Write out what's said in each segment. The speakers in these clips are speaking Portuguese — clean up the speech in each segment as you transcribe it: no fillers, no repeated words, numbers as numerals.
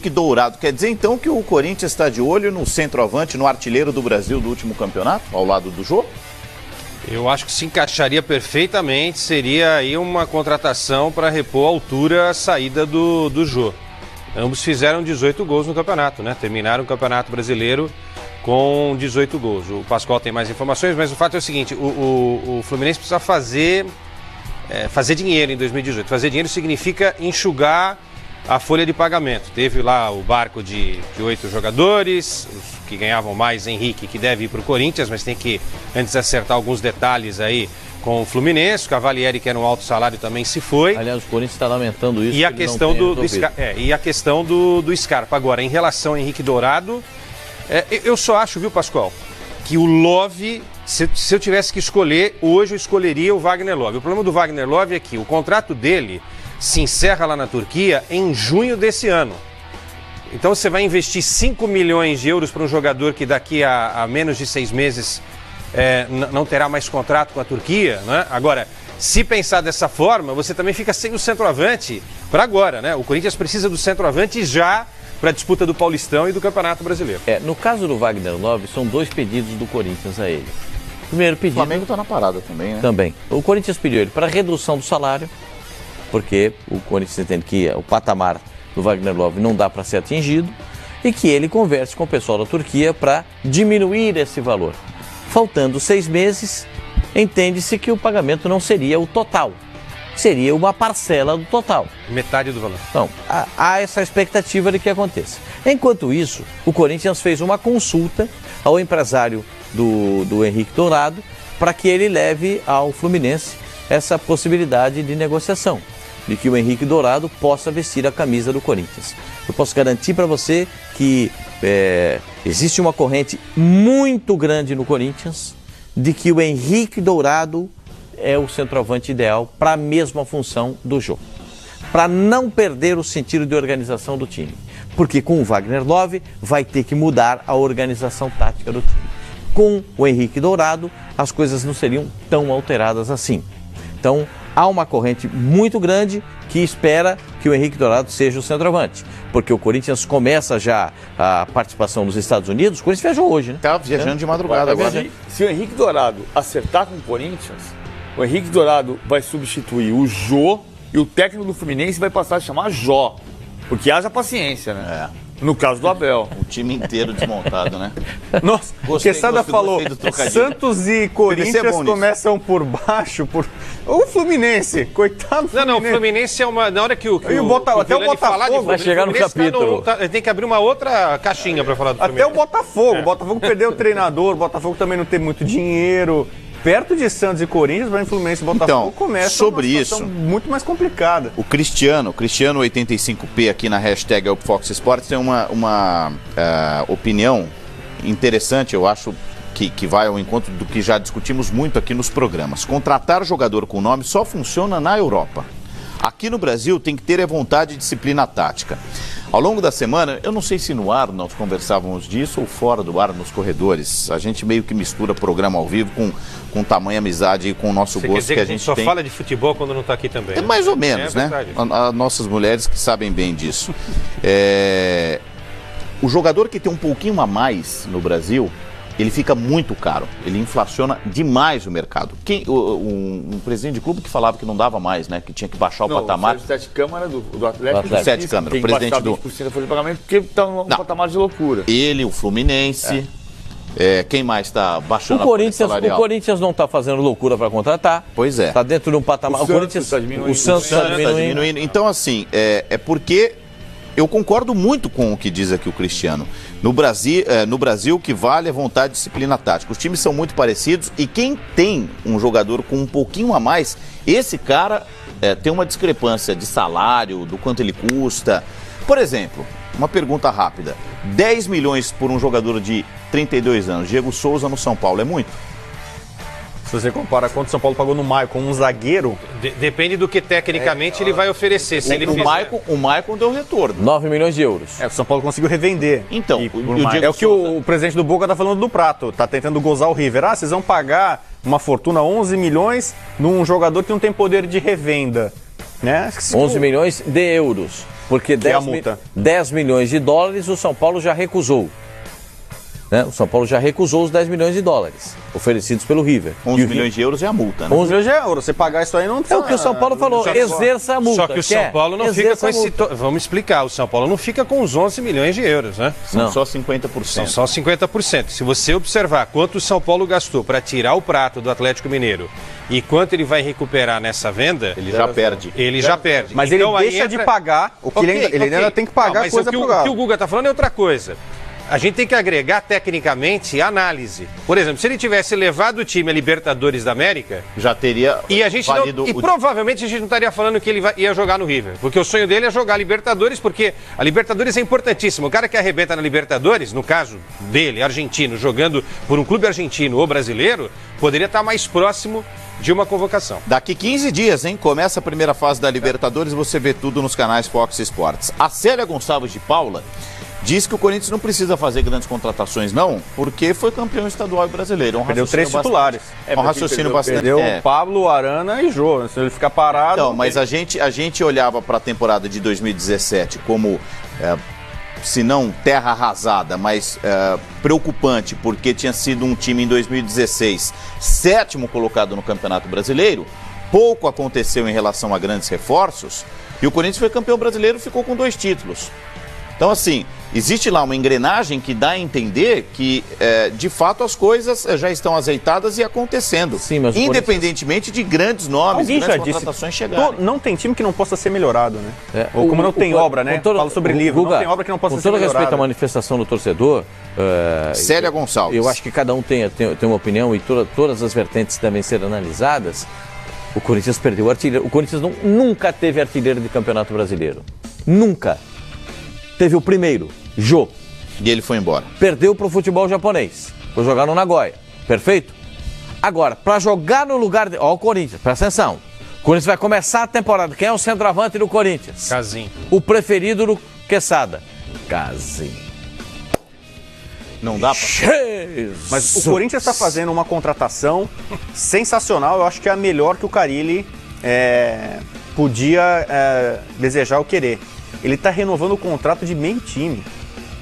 Henrique Dourado. Quer dizer, então, que o Corinthians está de olho no centroavante, no artilheiro do Brasil do último campeonato, ao lado do Jô? Eu acho que se encaixaria perfeitamente, seria aí uma contratação para repor a altura a saída do Jô. Ambos fizeram 18 gols no campeonato, né? Terminaram o Campeonato Brasileiro com 18 gols. O Pascoal tem mais informações, mas o fato é o seguinte, o Fluminense precisa fazer dinheiro em 2018. Fazer dinheiro significa enxugar a folha de pagamento. Teve lá o barco de 8 jogadores, os que ganhavam mais, Henrique, que deve ir para o Corinthians, mas tem que antes acertar alguns detalhes aí com o Fluminense. O Cavalieri, que era um alto salário, também se foi. Aliás, o Corinthians está lamentando isso. E a questão e a questão do Scarpa. Agora, em relação ao Henrique Dourado, eu só acho, viu, Pascoal, que o Love, se eu tivesse que escolher, hoje eu escolheria o Wagner Love. O problema do Wagner Love é que o contrato dele se encerra lá na Turquia em junho desse ano. Então você vai investir 5 milhões de euros para um jogador que daqui a menos de 6 meses não terá mais contrato com a Turquia, né? Agora, se pensar dessa forma, você também fica sem o centroavante para agora, né? O Corinthians precisa do centroavante já para a disputa do Paulistão e do Campeonato Brasileiro. No caso do Wagner Love, são 2 pedidos do Corinthians a ele. Primeiro pedido... O Flamengo está na parada também, né? Também. O Corinthians pediu ele para redução do salário, porque o Corinthians entende que o patamar do Wagner Love não dá para ser atingido, e que ele converse com o pessoal da Turquia para diminuir esse valor. Faltando 6 meses, entende-se que o pagamento não seria o total, seria uma parcela do total. Metade do valor. Então, há essa expectativa de que aconteça. Enquanto isso, o Corinthians fez uma consulta ao empresário do Henrique Dourado para que ele leve ao Fluminense essa possibilidade de negociação, de que o Henrique Dourado possa vestir a camisa do Corinthians. Eu posso garantir para você que existe uma corrente muito grande no Corinthians de que o Henrique Dourado é o centroavante ideal para a mesma função do Jô, para não perder o sentido de organização do time, porque com o Wagner Love vai ter que mudar a organização tática do time. Com o Henrique Dourado, as coisas não seriam tão alteradas assim. Então, há uma corrente muito grande que espera que o Henrique Dourado seja o centroavante, porque o Corinthians começa já a participação nos Estados Unidos. O Corinthians viajou hoje, né? Tá viajando de madrugada agora. Se o Henrique Dourado acertar com o Corinthians, o Henrique Dourado vai substituir o Jô e o técnico do Fluminense vai passar a chamar Jó, porque haja paciência, né? No caso do Abel. O time inteiro desmontado, né? Nossa, o Quesada falou, Santos e Corinthians começam por baixo, o Fluminense, coitado do Fluminense. Não, o Fluminense é uma... Na hora que até o Botafogo vai chegar no capítulo. Tem que abrir uma outra caixinha para falar do Fluminense. Até o Botafogo perdeu o treinador, o Botafogo também não tem muito dinheiro. Perto de Santos e Corinthians, vai Fluminense e Botafogo começa sobre uma situação muito mais complicada. O Cristiano 85P aqui na hashtag Fox Sports tem uma opinião interessante, eu acho que vai ao encontro do que já discutimos muito aqui nos programas. Contratar jogador com nome só funciona na Europa. Aqui no Brasil tem que ter vontade e disciplina tática. Ao longo da semana, eu não sei se no ar nós conversávamos disso ou fora do ar, nos corredores. A gente meio que mistura programa ao vivo com tamanha amizade e com o nosso gosto que a gente só tem. Fala de futebol quando não está aqui também. Mais ou menos, né? As nossas mulheres que sabem bem disso. O jogador que tem um pouquinho a mais no Brasil, ele fica muito caro, ele inflaciona demais o mercado. Um presidente de clube que falava que não dava mais, né? Que tinha que baixar o patamar. O Sete Câmara do Atlético. O Sete Câmara, o presidente do... 20% da folha de pagamento, porque está num patamar de loucura. Ele, o Fluminense... quem mais está baixando o Corinthians não está fazendo loucura para contratar. Pois é. Está dentro de um patamar... O Corinthians está diminuindo. O Santos está diminuindo. Então, assim, porque... Eu concordo muito com o que diz aqui o Cristiano. No Brasil, o que vale é vontade e disciplina tática. Os times são muito parecidos e quem tem um jogador com um pouquinho a mais, esse cara tem uma discrepância de salário, do quanto ele custa. Por exemplo, uma pergunta rápida. 10 milhões por um jogador de 32 anos, Diego Souza no São Paulo, é muito? Se você compara quanto o São Paulo pagou no Maicon, um zagueiro... Depende do que tecnicamente ele vai oferecer. Se ele o Maicon deu retorno. 9 milhões de euros. O São Paulo conseguiu revender. Então, é o que o presidente do Boca está falando do Prato. Está tentando gozar o River. Vocês vão pagar uma fortuna, 11 milhões, num jogador que não tem poder de revenda. Né? 11 milhões de euros. Porque 10 milhões de dólares o São Paulo já recusou. Né? O São Paulo já recusou os 10 milhões de dólares oferecidos pelo River. 11 milhões de euros é a multa, né? 11 milhões de euros. Você pagar isso aí não precisa... É o que o São Paulo falou, exerça a multa. Só que o São Paulo não fica com esse... Vamos explicar, o São Paulo não fica com os 11 milhões de euros, né? São só 50%. São só 50%. Se você observar quanto o São Paulo gastou para tirar o prato do Atlético Mineiro e quanto ele vai recuperar nessa venda... Ele já perde. Ele já perde. Mas então, ele deixa de pagar, o que ele ainda tem que pagar coisa pro Galo. O que o Guga está falando é outra coisa. A gente tem que agregar tecnicamente análise. Por exemplo, se ele tivesse levado o time a Libertadores da América... Já teria e a gente provavelmente a gente não estaria falando que ele ia jogar no River. Porque o sonho dele é jogar Libertadores, porque a Libertadores é importantíssima. O cara que arrebenta na Libertadores, no caso dele, argentino, jogando por um clube argentino ou brasileiro, poderia estar mais próximo de uma convocação. Daqui 15 dias, hein? Começa a primeira fase da Libertadores, você vê tudo nos canais Fox Sports. A Célia Gonçalves de Paula diz que o Corinthians não precisa fazer grandes contratações, não, porque foi campeão estadual e brasileiro. Perdeu 3 titulares. Um raciocínio bastante... Perdeu Pablo, Arana e Jô. Se ele ficar parado... Não, mas a gente olhava para a temporada de 2017 como, se não terra arrasada, mas preocupante, porque tinha sido um time em 2016 7º colocado no Campeonato Brasileiro. Pouco aconteceu em relação a grandes reforços e o Corinthians foi campeão brasileiro e ficou com 2 títulos. Então, assim, existe lá uma engrenagem que dá a entender que, de fato, as coisas já estão azeitadas e acontecendo. Sim, mas independentemente de grandes nomes, alguém grandes já contratações chegarem. Não tem time que não possa ser melhorado, né? Ou como não tem obra, né? Falo sobre livro, Guga, não tem obra que não possa ser melhorada. Com todo respeito à manifestação do torcedor... Célia Gonçalves. Eu acho que cada um tem uma opinião e todas as vertentes devem ser analisadas. O Corinthians perdeu o artilheiro. O Corinthians nunca teve artilheiro de Campeonato Brasileiro. Nunca. Teve o primeiro, Jô. E ele foi embora. Perdeu pro futebol japonês. Foi jogar no Nagoya. Perfeito? Agora, para jogar no lugar de... Ó, o Corinthians, presta atenção. O Corinthians vai começar a temporada. Quem é o centroavante do Corinthians? Casim. O preferido do Quesada. Casim. Não dá pra... Mas o Corinthians está fazendo uma contratação sensacional. Eu acho que é a melhor que o Carille podia desejar ou querer. Ele está renovando o contrato de meio time.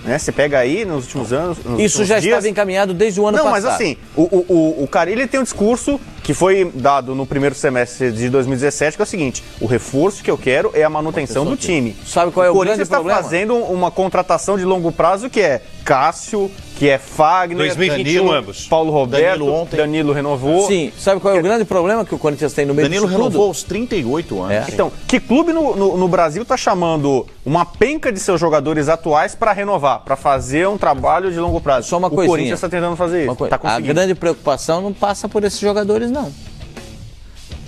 Né? Você pega aí nos últimos anos... Isso já estava encaminhado desde o ano passado. Não, mas assim, o Carille tem um discurso que foi dado no primeiro semestre de 2017, que é o seguinte: o reforço que eu quero é a manutenção do time. Sabe qual é o grande problema? O Corinthians está fazendo uma contratação de longo prazo que é Cássio, que é Fagner, 2021 Danilo, ambos. Paulo Roberto, Danilo renovou. Sim, sabe qual é o grande problema que o Corinthians tem no meio Danilo disso tudo? renovou aos 38 anos. Então, que clube no Brasil está chamando uma penca de seus jogadores atuais para renovar, para fazer um trabalho de longo prazo? Só uma coisinha. O Corinthians está tentando fazer isso. Tá a grande preocupação não passa por esses jogadores, não.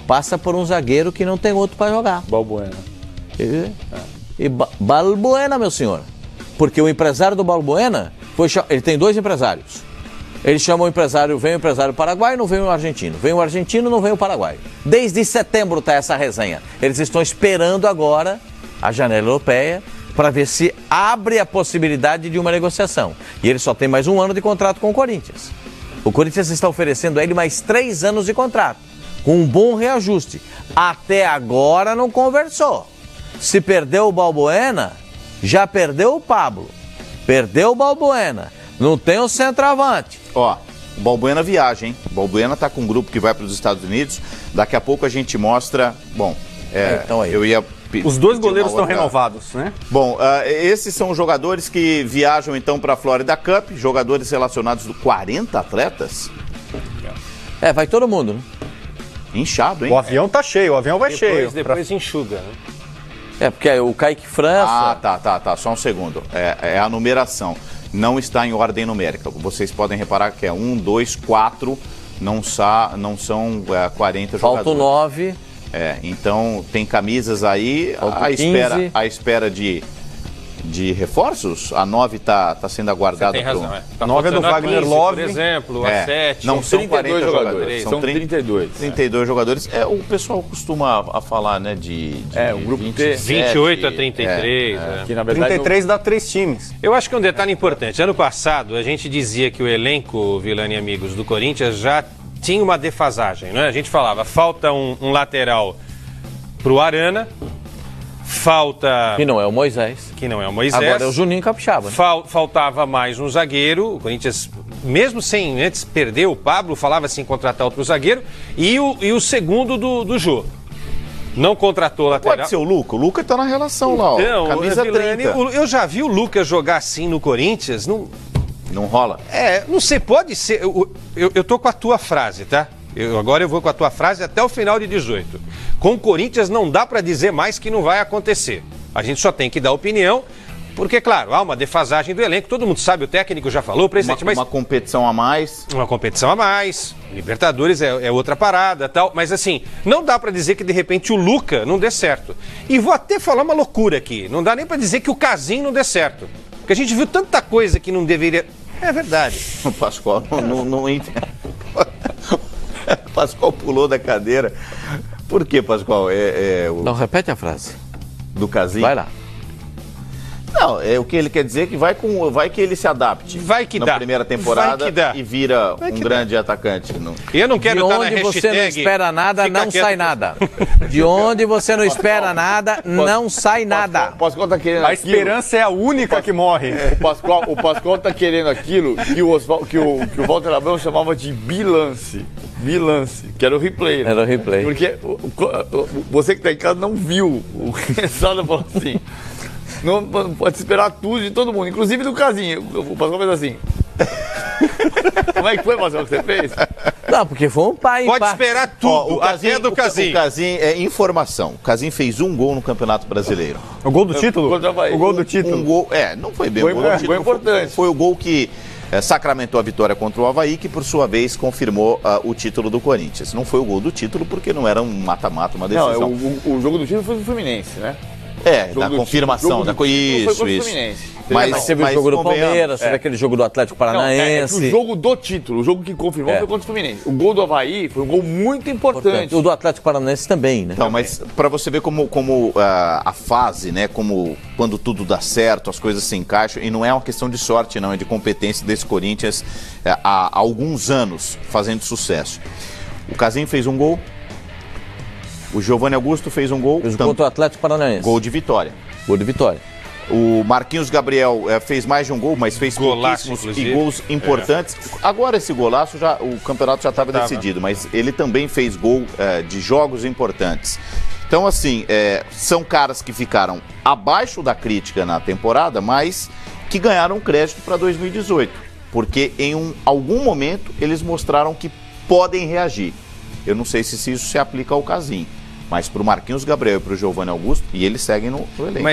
Passa por um zagueiro que não tem outro para jogar. Balbuena. Balbuena, meu senhor. Porque o empresário do Balbuena, ele tem 2 empresários. Ele chama o empresário, vem o empresário paraguaio, não vem o argentino. Vem o argentino, não vem o paraguaio. Desde setembro está essa resenha. Eles estão esperando agora a janela europeia para ver se abre a possibilidade de uma negociação. E ele só tem mais 1 ano de contrato com o Corinthians. O Corinthians está oferecendo a ele mais 3 anos de contrato, com um bom reajuste. Até agora não conversou. Se perdeu o Balbuena, já perdeu o Pablo. Perdeu o Balbuena. Não tem o centroavante. Ó, o Balbuena viaja, hein? O Balbuena tá com um grupo que vai para os Estados Unidos. Daqui a pouco a gente mostra... Bom, então aí. eu ia... Os 2 goleiros estão renovados, né? Bom, esses são os jogadores que viajam então para a Florida Cup. Jogadores relacionados do 40 atletas. Vai todo mundo, né? Inchado, hein? O avião tá cheio, o avião vai cheio. Depois enxuga, né? Porque o Kaique França... Tá, só um segundo. É a numeração. Não está em ordem numérica. Vocês podem reparar que é 1, 2, 4, não são 40 jogadores. Faltam 9. Então tem camisas aí à espera de reforços. A 9 tá sendo aguardada. Tem razão, A 9 é do Wagner 15, Love. Por exemplo, a 7. Não são 40 jogadores. São 32. 32 jogadores. O pessoal costuma falar, né, o grupo 28 a 33. Que, na verdade, 33 dá 3 times. Eu acho que é um detalhe importante. Ano passado, a gente dizia que o elenco, Vilani e amigos, do Corinthians já tinha uma defasagem, né? A gente falava, falta um lateral pro Arana, Falta... Que não é o Moisés. Que não é o Moisés. Agora é o Juninho Capixaba. Né? Faltava mais um zagueiro. O Corinthians, mesmo sem antes perder o Pablo, falava assim, contratar outro zagueiro. E o segundo do Jô. Não contratou lateral. Pode ser o Luca. O Luca tá na relação lá, ó. Então, Camisa Vilani, 30. eu já vi o Lucas jogar assim no Corinthians. Não rola? Não sei, pode ser. Eu tô com a tua frase, tá? Agora eu vou com a tua frase até o final de 18. Com o Corinthians não dá para dizer mais que não vai acontecer. A gente só tem que dar opinião, porque, claro, há uma defasagem do elenco. Todo mundo sabe, o técnico já falou, presidente, mas... Uma competição a mais. Uma competição a mais. Libertadores é outra parada, tal. Mas, assim, não dá para dizer que, de repente, o Luca não dê certo. E vou até falar uma loucura aqui. Não dá nem para dizer que o Casim não dê certo. Porque a gente viu tanta coisa que não deveria... É verdade. O Pascoal não entende. O Pascoal pulou da cadeira. Por que, Pascoal? Não, repete a frase. Do Casim? Vai lá. Não, o que ele quer dizer é que vai que ele se adapte. Vai que na dá. primeira temporada Vai que dá. e vira Vai um que grande atacante. E eu não quero De estar na onde hashtag... você não espera nada, Fica não quieto. sai nada. De onde você não espera nada, não sai nada. O Pascoal tá querendo A aquilo. esperança é a única que morre. O Pascoal tá querendo aquilo que o Walter Abrão chamava de bilance. Bilance, que era o replay. Né? Era o replay. Porque você que tá em casa não viu. O Quesada falou assim: não pode esperar tudo de todo mundo, inclusive do Casinho. O Pascoal fez assim. Como é que foi, Pascoal, que você fez? Não, porque foi um pai. Pode esperar tudo, até do Casim. O Casim é informação. O Casim fez um gol no Campeonato Brasileiro. O gol do título? Contra o Avaí. O gol do título. Um gol, não foi bem Foi o gol do importante, título. foi importante. Foi o gol que sacramentou a vitória contra o Avaí, que por sua vez confirmou o título do Corinthians. Não foi o gol do título porque não era um mata-mata, uma decisão. Não, o jogo do título foi do Fluminense, né? Da confirmação. Isso. Mas teve o jogo do convenhamos, Palmeiras, teve aquele jogo do Atlético Não, Paranaense. o jogo do título, o jogo que confirmou foi contra o Fluminense. O gol do Avaí foi um gol muito importante. O do Atlético Paranaense também, né? Então, mas para você ver como a fase, né, como quando tudo dá certo, as coisas se encaixam, e não é uma questão de sorte, não, é de competência desse Corinthians há alguns anos fazendo sucesso. O Casim fez um gol, o Giovanni Augusto fez um gol. Fez contra o Atlético Paranaense. Gol de vitória. Gol de vitória. O Marquinhos Gabriel fez mais de um gol, mas fez Golaço, pouquíssimos inclusive. e gols importantes. Agora esse golaço, o campeonato já estava decidido, mas ele também fez gol de jogos importantes. Então, assim, são caras que ficaram abaixo da crítica na temporada, mas que ganharam crédito para 2018. Porque em algum momento eles mostraram que podem reagir. Eu não sei se isso se aplica ao Casim, mas para o Marquinhos Gabriel e para o Giovanni Augusto, e eles seguem no elenco.